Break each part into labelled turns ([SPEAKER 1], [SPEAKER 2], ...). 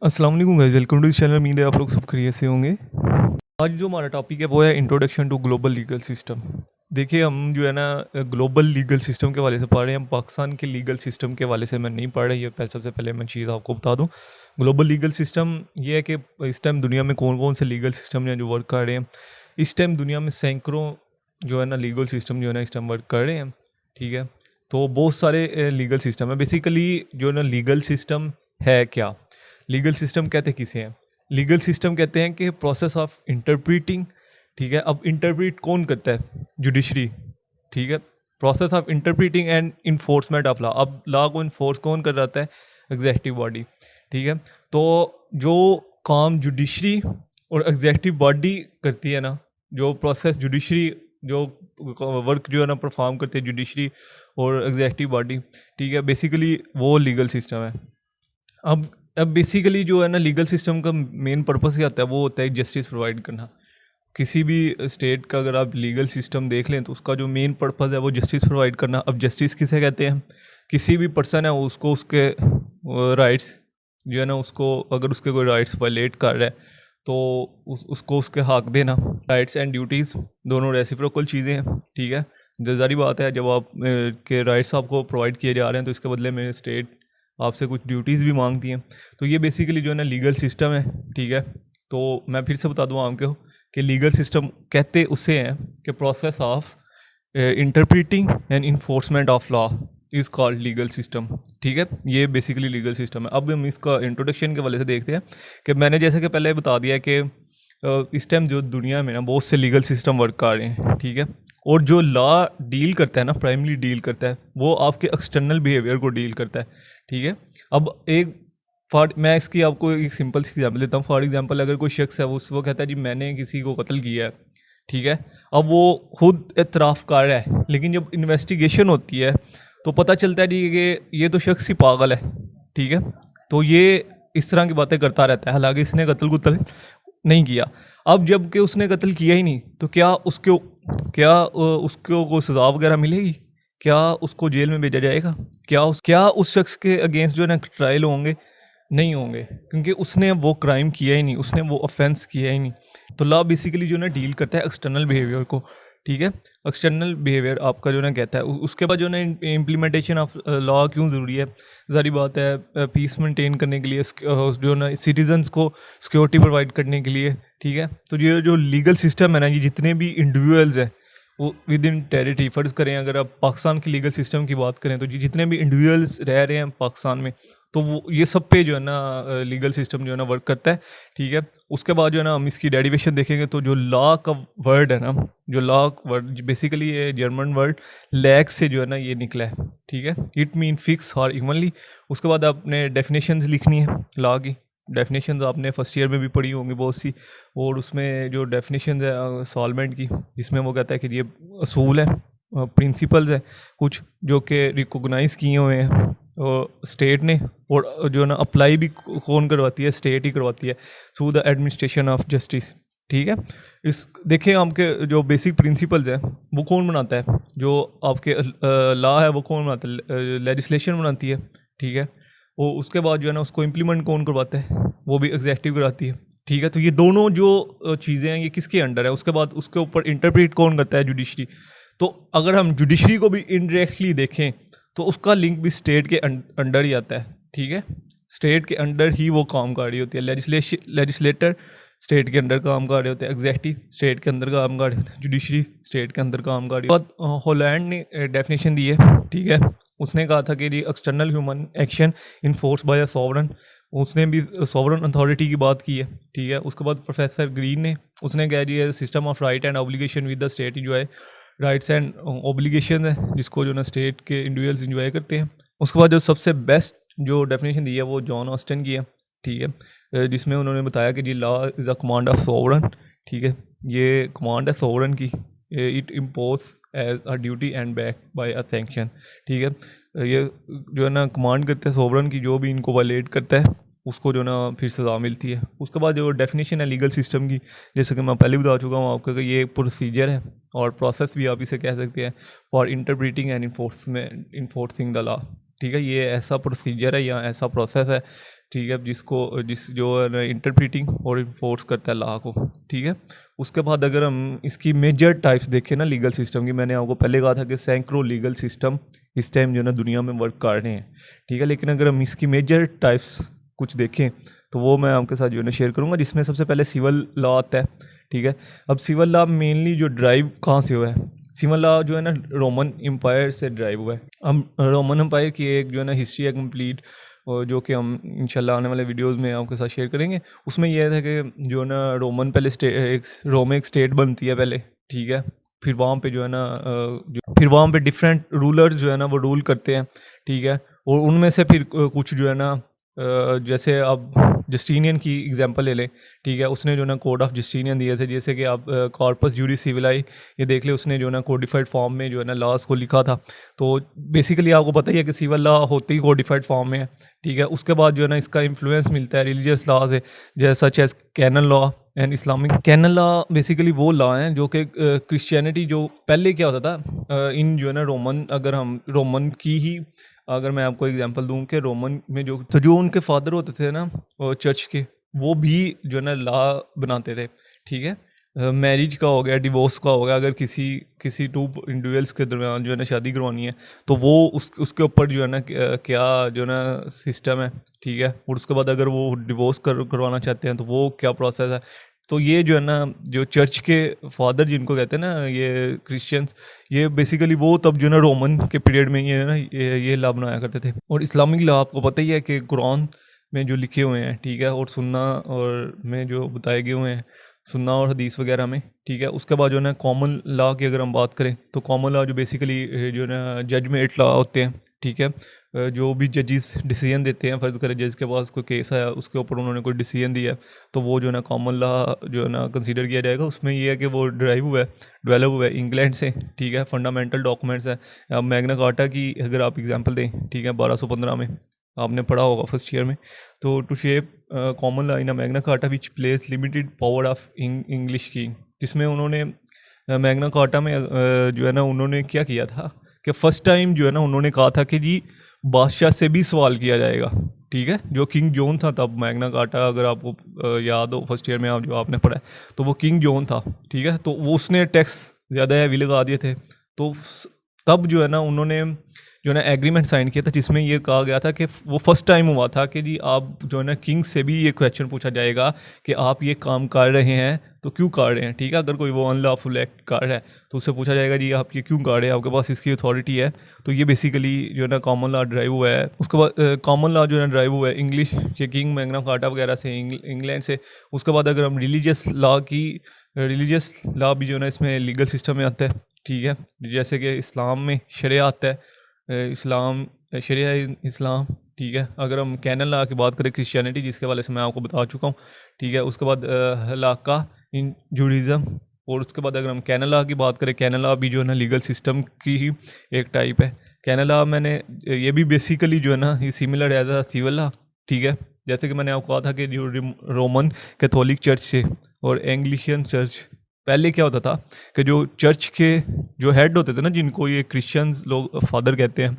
[SPEAKER 1] अस्सलाम वालेकुम guys, welcome to this channel. उम्मीद है आप लोग सब खैरियत से होंगे। आज जो हमारा टॉपिक है वो है introduction to global legal system. देखिए, हम जो है ना ग्लोबल लीगल सिस्टम के हवाले से पढ़ रहे हैं। हम पाकिस्तान के लीगल सिस्टम के हवाले से मैं नहीं पढ़ रहा। ये सबसे पहले मैं चीज़ आपको बता दूं। ग्लोबल लीगल सिस्टम ये है कि इस टाइम दुनिया में कौन कौन से लीगल सिस्टम हैं जो वर्क कर रहे हैं। इस टाइम दुनिया में सैकड़ों जो है ना लीगल सिस्टम जो है ना इस टाइम वर्क कर रहे हैं। ठीक है, तो बहुत सारे लीगल सिस्टम है। बेसिकली जो है ना लीगल सिस्टम है क्या, लीगल सिस्टम कहते किसे हैं? लीगल सिस्टम कहते हैं कि प्रोसेस ऑफ इंटरप्रीटिंग। ठीक है, अब इंटरप्रीट कौन करता है? जुडिशरी। ठीक है, process of interpreting and enforcement of law. अब लॉ को इन्फोर्स कौन कर रहा है? Executive body. ठीक है, तो जो काम जुडिशरी और एग्जेक्टिव बॉडी करती है ना, जो प्रोसेस जुडिशरी जो वर्क जो है ना परफॉर्म करती है जुडिशरी और एग्जेक्टिव बॉडी, ठीक है, बेसिकली वो लीगल सिस्टम है। अब बेसिकली जो है ना लीगल सिस्टम का मेन पर्पस क्या होता है? वो होता है जस्टिस प्रोवाइड करना। किसी भी स्टेट का अगर आप लीगल सिस्टम देख लें तो उसका जो मेन पर्पस है वो जस्टिस प्रोवाइड करना। अब जस्टिस किसे कहते हैं? किसी भी पर्सन है उसको उसके राइट्स जो है ना, उसको अगर उसके कोई राइट्स वायलेट कर रहा है तो उसको उसके हक देना। राइट्स एंड ड्यूटीज़ दोनों रेसिप्रोकल चीज़ें हैं। ठीक है, जारी बात है, जब आप के राइट्स आपको प्रोवाइड किए जा रहे हैं तो इसके बदले में स्टेट आपसे कुछ ड्यूटीज़ भी मांगती हैं। तो ये बेसिकली जो है ना लीगल सिस्टम है। ठीक है, तो मैं फिर से बता दूँ आपको कि लीगल सिस्टम कहते उसे हैं कि process of interpreting and enforcement of law is called legal system. ठीक है, ये बेसिकली लीगल सिस्टम है। अब हम इसका इंट्रोडक्शन के वजह से देखते हैं कि मैंने जैसे कि पहले बता दिया कि इस टाइम जो दुनिया में ना बहुत से लीगल सिस्टम वर्क कर रहे हैं। ठीक है, और जो लॉ डील करता है ना, प्राइमरी डील करता है, वो आपके एक्सटर्नल बिहेवियर को डील करता है। ठीक है, अब मैं इसकी आपको एक सिंपल सी एग्जाम्पल देता हूँ। फॉर एग्जांपल, अगर कोई शख्स है वो कहता है जी मैंने किसी को कत्ल किया है। ठीक है, अब वो खुद एतराफ़ कर रहा है, लेकिन जब इन्वेस्टिगेशन होती है तो पता चलता है जी कि ये तो शख्स ही पागल है। ठीक है, तो ये इस तरह की बातें करता रहता है, हालांकि इसने कत्ल नहीं किया। अब जब कि उसने कत्ल किया ही नहीं तो क्या उसको कोई सज़ा वगैरह मिलेगी? क्या उसको जेल में भेजा जाएगा? क्या उस शख्स के अगेंस्ट जो है ना ट्रायल होंगे? नहीं होंगे, क्योंकि उसने वो क्राइम किया ही नहीं, उसने वो ऑफेंस किया ही नहीं। तो लॉ बेसिकली जो है ना डील करता है एक्सटर्नल बिहेवियर को। ठीक है, एक्सटर्नल बिहेवियर आपका जो है ना कहता है। उसके बाद जो है ना इम्प्लीमेंटेशन ऑफ लॉ क्यों ज़रूरी है? सारी बात है पीस मेंटेन करने के लिए, जो है ना सिटीजन्स को सिक्योरिटी प्रोवाइड करने के लिए। ठीक है, तो ये जो लीगल सिस्टम है ना, ये जितने भी इंडिविजुअल्स हैं वो विद इन टेरिटरी, फ़र्ज़ करें अगर आप पाकिस्तान की लीगल सिस्टम की बात करें तो जितने भी इंडिविजुअल्स रह रहे हैं पाकिस्तान में, तो वो ये सब पे जो है ना लीगल सिस्टम जो है ना वर्क करता है। ठीक है, उसके बाद जो है ना हम इसकी डेरिवेशन देखेंगे तो जो लॉ का वर्ड है ना, जो लॉ वर्ड बेसिकली ये जर्मन वर्ड लैग से जो है ना ये निकला है। ठीक है, इट मीन फिक्स और इवनली। उसके बाद आपने डेफिनेशंस लिखनी है लॉ की। डेफिनेशंस आपने फर्स्ट ईयर में भी पढ़ी होंगी बहुत सी, और उसमें जो डेफिनेशंस है सॉल्वेंट की, जिसमें वो कहता है कि ये असूल है, प्रिंसिपल्स है कुछ जो कि रिकॉग्नाइज़ किए हुए हैं स्टेट ने, और जो है ना अप्लाई भी कौन करवाती है? स्टेट ही करवाती है through the administration of justice. ठीक है, इस देखें आपके जो बेसिक प्रिंसिपल्स है वो कौन बनाता है? जो आपके लॉ है वो कौन बनाता है? लेजिस्लेशन बनाती है। ठीक है, वो उसके बाद जो है ना उसको इम्प्लीमेंट कौन करवाता है? वो भी एग्जेक्टिव कराती है। ठीक है, तो ये दोनों जो चीज़ें हैं ये किसके अंडर है? उसके बाद उसके ऊपर इंटरप्रेट कौन करता है? जुडिशरी। तो अगर हम जुडिशरी को भी इनडायरेक्टली देखें तो उसका लिंक भी स्टेट के अंडर ही आता है। ठीक है, स्टेट के अंडर ही वो काम कर रही होती है। लेजिस्लेटर स्टेट के अंदर काम कर रहे होते हैं, एग्जेक्टिव स्टेट के अंदर काम कर रहे होते हैं, जुडिशरी स्टेट के अंदर काम कर रही है। बाद हॉलैंड ने डेफिनेशन दी है। ठीक है, उसने कहा था कि जी external human action enforce by a sovereign. उसने भी सॉवरन अथॉरिटी की बात की है। ठीक है, उसके बाद प्रोफेसर ग्रीन ने उसने कहा जी system of right and obligation with the state जो है राइट्स एंड ऑब्लिगेशन है, जिसको जो ना स्टेट के इंडिविजुअल्स इंजॉय करते हैं। उसके बाद जो सबसे बेस्ट जो डेफिनेशन दी है वो जॉन ऑस्टन की है। ठीक है, जिसमें उन्होंने बताया कि जी law is a command of sovereign. ठीक है, ये कमांड है सोवरन की। It impose as a duty and back by a sanction. ठीक है, ये जो है ना कमांड करते हैं सोवरन की, जो भी इनको वायलेट करता है उसको जो ना फिर सज़ा मिलती है। उसके बाद जो डेफिनेशन है लीगल सिस्टम की, जैसे कि मैं पहले बता चुका हूँ आपको कि ये प्रोसीजर है और प्रोसेस भी आप इसे कह सकते हैं for interpreting and enforcing the law. ठीक है, ये ऐसा प्रोसीजर है या ऐसा प्रोसेस है ठीक है, जिस जो है ना इंटरप्रीटिंग और इन्फोर्स करता है लॉ को, ठीक है। उसके बाद अगर हम इसकी मेजर टाइप्स देखें ना लीगल सिस्टम की, मैंने आपको पहले कहा था कि सैकड़ों लीगल सिस्टम इस टाइम जो है ना दुनिया में वर्क कर रहे हैं, ठीक है। लेकिन अगर हम इसकी मेजर टाइप्स कुछ देखें तो वो मैं आपके साथ जो है ना शेयर करूँगा, जिसमें सबसे पहले सिविल लॉ आता है, ठीक है। अब सिविल लॉ मेनली जो ड्राइव कहाँ से हुआ है, सिविल लॉ जो है ना रोमन एम्पायर से ड्राइव हुआ है। हम रोमन एम्पायर की एक जो है ना हिस्ट्री है कंप्लीट, और जो कि हम इंशाल्लाह आने वाले वीडियोस में आपके साथ शेयर करेंगे। उसमें यह था कि जो है ना रोमन पहले रोम एक स्टेट बनती है पहले, ठीक है। फिर वहाँ पे जो है ना फिर वहाँ पे डिफरेंट रूलर्स जो है ना वो रूल करते हैं, ठीक है। और उनमें से फिर कुछ जो है ना जैसे आप जस्टिनियन की एग्जांपल ले लें, ठीक है। उसने जो ना कोड ऑफ जस्टिनियन दिए थे, जैसे कि आप कॉर्पस जूरिस सिविलाई ये देख ले, उसने जो ना कोडिफाइड फॉर्म में जो है ना लॉज को लिखा था। तो बेसिकली आपको पता ही है कि सिविल लॉ होते ही कोडिफाइड फॉर्म में है, ठीक है। उसके बाद जो है ना इसका इन्फ्लुएंस मिलता है रिलीजियस लॉ से, जैसा such as canon law and Islamic. Canon law basically वो लॉ हैं जो कि क्रिश्चियनिटी जो पहले क्या होता था इन जो है ना रोमन, अगर हम रोमन की ही अगर मैं आपको एग्जांपल दूं कि रोमन में जो उनके फादर होते थे ना चर्च के, वो भी जो है ना लॉ बनाते थे, ठीक है। मैरिज का हो गया, डिवोर्स का हो गया, अगर किसी टू इंडिविजुअल्स के दरमियान जो है ना शादी करवानी है तो वो उसके ऊपर जो है ना क्या जो है ना सिस्टम है, ठीक है। और उसके बाद अगर वो डिवोर्स करवाना चाहते हैं तो वो क्या प्रोसेस है। तो ये जो है ना जो चर्च के फादर जिनको कहते हैं ना ये क्रिश्चियंस, ये बेसिकली वो तब जो है ना रोमन के पीरियड में ये ना ये लॉ बनाया करते थे। और इस्लामिक लॉ आपको पता ही है कि कुरान में जो लिखे हुए हैं, ठीक है, और सुन्ना और में जो बताए गए हुए हैं, सुन्ना और हदीस वगैरह में, ठीक है। उसके बाद जो है ना कॉमन लॉ की अगर हम बात करें तो कॉमन लॉ जो बेसिकली जो है ना जजमेंट लॉ होते हैं, ठीक है। जो भी जजेस डिसीजन देते हैं, फ़र्ज़ करें जज के पास कोई केस आया, उसके ऊपर उन्होंने कोई डिसीजन दिया तो वो जो है ना कॉमन लॉ जो है ना कंसीडर किया जाएगा। उसमें ये है कि वो डेवलप हुआ है इंग्लैंड से, ठीक है। फंडामेंटल डॉक्यूमेंट्स है। अब मैग्ना कार्टा की अगर आप एग्जांपल दें, ठीक है, 1215 में आपने पढ़ा होगा फर्स्ट ईयर में। तो to shape common law in Magna Carta which place limited power of English की, जिसमें उन्होंने मैग्ना कार्टा में जो है ना उन्होंने क्या किया था कि फ़र्स्ट टाइम जो है ना उन्होंने कहा था कि जी बादशाह से भी सवाल किया जाएगा, ठीक है। जो किंग जॉन था तब, मैग्ना कार्टा अगर आपको याद हो फर्स्ट ईयर में आप जो आपने पढ़ा है, तो वो किंग जॉन था, ठीक है। तो वो उसने टैक्स ज़्यादा हैवी लगा दिए थे। तो तब जो है ना उन्होंने जो है ना एग्रीमेंट साइन किया था, जिसमें ये कहा गया था कि वो फर्स्ट टाइम हुआ था कि जी आप जो है ना किंग से भी ये क्वेश्चन पूछा जाएगा कि आप ये काम कर रहे हैं तो क्यों कर रहे हैं, ठीक है। अगर कोई वो अनलॉफुल एक्ट कर रहा है तो उससे पूछा जाएगा जी आप ये क्यों कर रहे हैं, आपके पास इसकी अथॉरिटी है। तो ये बेसिकली जो है ना कॉमन लॉ ड्राइव हुआ है। उसके बाद कॉमन लॉ जो है ना ड्राइव हुआ है इंग्लिश के किंग मैग्ना कार्टा वगैरह से, इंग्लैंड से। उसके बाद अगर हम रिलीजियस लॉ भी जो है ना इसमें लीगल सिस्टम में आता है, ठीक है। जैसे कि इस्लाम में शरिया आता है, शरिया इस्लाम, ठीक है। अगर हम कैनन लॉ की बात करें क्रिश्चियनिटी, जिसके वाले से मैं आपको बता चुका हूँ, ठीक है। उसके बाद हलाका इन जूडिज़म। और उसके बाद अगर हम कैनन लॉ की बात करें, कैनन लॉ भी जो है ना लीगल सिस्टम की ही एक टाइप है। कैनन लॉ मैंने ये भी बेसिकली जो है ना ये सिमिलर है सिविल लॉ, ठीक है। जैसे कि मैंने आपको कहा था कि जो रोमन कैथोलिक चर्च से और एंग्लिशियन चर्च, पहले क्या होता था कि जो चर्च के जो हेड होते थे ना, जिनको ये क्रिश्चियंस लोग फादर कहते हैं,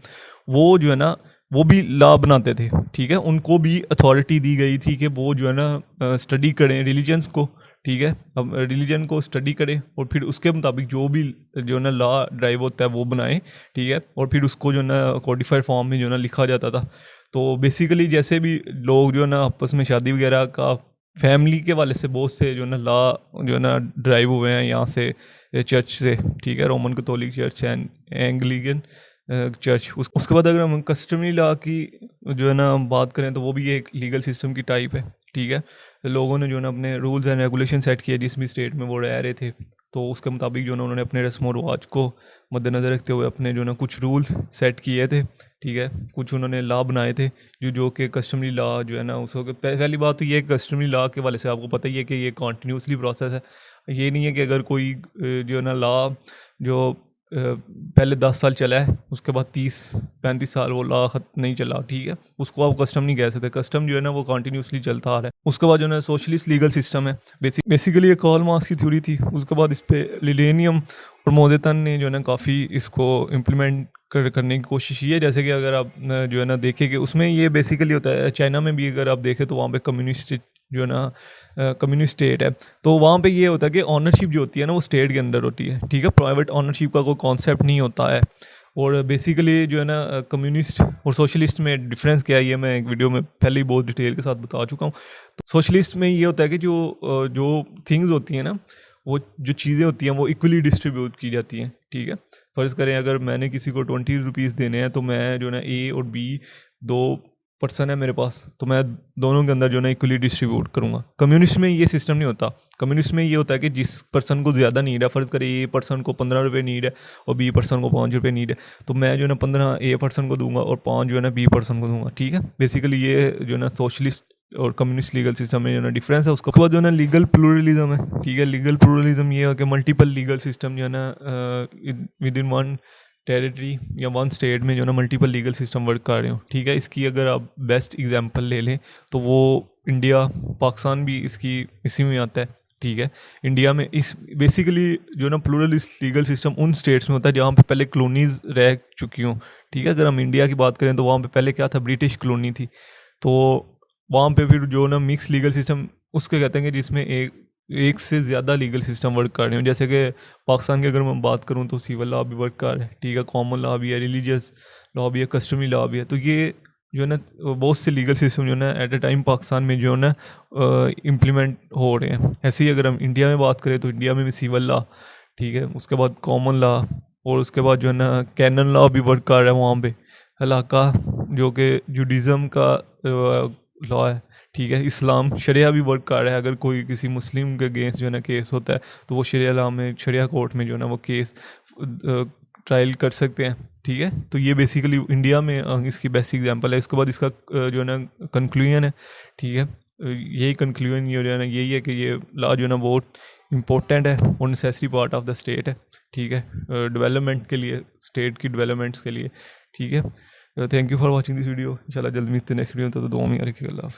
[SPEAKER 1] वो जो है ना वो भी लॉ बनाते थे, ठीक है। उनको भी अथॉरिटी दी गई थी कि वो जो है ना स्टडी करें रिलीजन्स को, ठीक है। अब रिलीजन को स्टडी करें और फिर उसके मुताबिक जो भी जो है ना लॉ ड्राइव होता है वो बनाएं, ठीक है। और फिर उसको जो है ना कोडिफाइड फॉर्म में जो है ना लिखा जाता था। तो बेसिकली जैसे भी लोग जो है ना आपस में शादी वगैरह का, फैमिली के वाले से बहुत से जो है ना लॉ जो है ना ड्राइव हुए हैं यहाँ से चर्च से, ठीक है। Roman Catholic church and Anglican church. उसके बाद अगर हम कस्टमरी लॉ की जो है ना बात करें तो वो भी एक लीगल सिस्टम की टाइप है, ठीक है। लोगों ने जो है ना अपने रूल्स एंड रेगुलेशन सेट किए जिस भी स्टेट में वो रह रहे थे, तो उसके मुताबिक जो है ना उन्होंने अपने रस्म व रिवाज को मद्देनज़र रखते हुए अपने जो है ना कुछ रूल्स सेट किए थे, ठीक है। कुछ उन्होंने लॉ बनाए थे जो कि कस्टमरी लॉ जो है ना उसको पहली बात तो ये कस्टमरी लॉ के वाले से आपको पता ही है कि ये कॉन्टीन्यूसली प्रोसेस है। ये नहीं है कि अगर कोई जो है ना लॉ जो पहले 10 साल चला है, उसके बाद 30-35 साल वो लॉ नहीं चला, ठीक है, उसको आप कस्टम नहीं कह सकते। कस्टम जो है ना वो कंटिन्यूसली चलता आ रहा है। उसके बाद जो है ना सोशलिस्ट लीगल सिस्टम है, बेसिकली ये कार्ल मार्क्स की थ्योरी थी। उसके बाद इस पे लिलेनियम और मोदेतन ने जो है ना काफ़ी इसको इम्प्लीमेंट करने की कोशिश की है। जैसे कि अगर आप जो है ना देखें कि उसमें ये बेसिकली होता है, चाइना में भी अगर आप देखें तो वहाँ पे कम्युनिस्ट जो है ना कम्युनिस्ट स्टेट है, तो वहाँ पे ये होता है कि ऑनरशिप जो होती है ना वो स्टेट के अंडर होती है, ठीक है, प्राइवेट ऑनरशिप का कोई कॉन्सेप्ट नहीं होता है। और बेसिकली जो है ना कम्युनिस्ट और सोशलिस्ट में डिफरेंस क्या है ये मैं एक वीडियो में पहले ही बहुत डिटेल के साथ बता चुका हूँ। तो सोशलिस्ट में ये होता है कि जो थिंग्स होती हैं ना, वो जो चीज़ें होती हैं वो इक्वली डिस्ट्रीब्यूट की जाती हैं, ठीक है। फ़र्ज़ करें अगर मैंने किसी को 20 रुपीज़ देने हैं, तो मैं जो है ना ए और बी दो पर्सन है मेरे पास, तो मैं दोनों के अंदर जो है ना इक्वली डिस्ट्रीब्यूट करूँगा। कम्युनिस्ट में ये सिस्टम नहीं होता। कम्युनिस्ट में ये होता है कि जिस पर्सन को ज़्यादा नीड है, फ़र्ज़ करें ए पर्सन को 15 रुपये नीड है और बी पर्सन को 5 रुपये नीड है, तो मैं जो है ना 15 ए पर्सन को दूंगा और 5 जो है ना बी पर्सन को दूंगा, ठीक है। बेसिकली ये जो है ना सोशलिस्ट और कम्युनिस्ट लीगल सिस्टम में जो है ना डिफरेंस है। उसके बाद जो है ना लीगल प्लूरलिज्म है, ठीक है। लीगल प्लूरलिज्म ये है कि मल्टीपल लीगल सिस्टम जो है ना विद इन वन टेरिटरी या वन स्टेट में जो है ना मल्टीपल लीगल सिस्टम वर्क कर रहे हो, ठीक है। इसकी अगर आप बेस्ट एग्जांपल ले लें तो वो इंडिया, पाकिस्तान भी इसकी इसी में आता है, ठीक है। इंडिया में इस बेसिकली जो है ना प्लूरलिस्ट लीगल सिस्टम उन स्टेट्स में होता है जहाँ पे पहले कॉलोनीज रह चुकी हों, ठीक है। अगर हम इंडिया की बात करें तो वहाँ पे पहले क्या था, ब्रिटिश कॉलोनी थी, तो वहाँ पे फिर जो ना मिक्स लीगल सिस्टम उसके कहते हैं कि जिसमें एक से ज़्यादा लीगल सिस्टम वर्क कर रहे हो। जैसे कि पाकिस्तान की अगर मैं बात करूँ तो सिविल लॉ भी वर्क कर रहा है, ठीक है, कॉमन लॉ भी है, रिलीजियस लॉ भी है, कस्टमरी लॉ भी है। तो ये जो है ना बहुत से लीगल सिस्टम जो है ना एट ए टाइम पाकिस्तान में जो है ना इम्प्लीमेंट हो रहे हैं। ऐसे ही अगर हम इंडिया में बात करें तो इंडिया में भी सिविल लॉ, ठीक है, उसके बाद कॉमन लॉ और उसके बाद जो है ना कैनन लॉ भी वर्क कर रहा है वहाँ पे। इलाका जो कि जुडिज़म का लॉ है, ठीक है। इस्लाम शरिया भी वर्क कर रहा है। अगर कोई किसी मुस्लिम के अगेंस्ट जो है ना केस होता है तो वो शरिया लॉ में, शरिया कोर्ट में जो है ना वो केस ट्रायल कर सकते हैं, ठीक है। तो ये बेसिकली इंडिया में इसकी बेस्ट एग्जांपल है। इसके बाद इसका जो है ना कंक्लूजन है, ठीक है। यही कंक्लूजन ये जो है ना यही है कि ये लॉ जो है ना बहुत इंपॉर्टेंट है और necessary part of the state है, ठीक है, डेवलपमेंट के लिए, स्टेट की डेवलपमेंट्स के लिए, ठीक है। Thank you for watching this video. इंशाल्लाह जल्द मिलते हैं नेक्स्ट वीडियो। तो दुआ में रखिएगा। अल्लाह हाफ़िज़।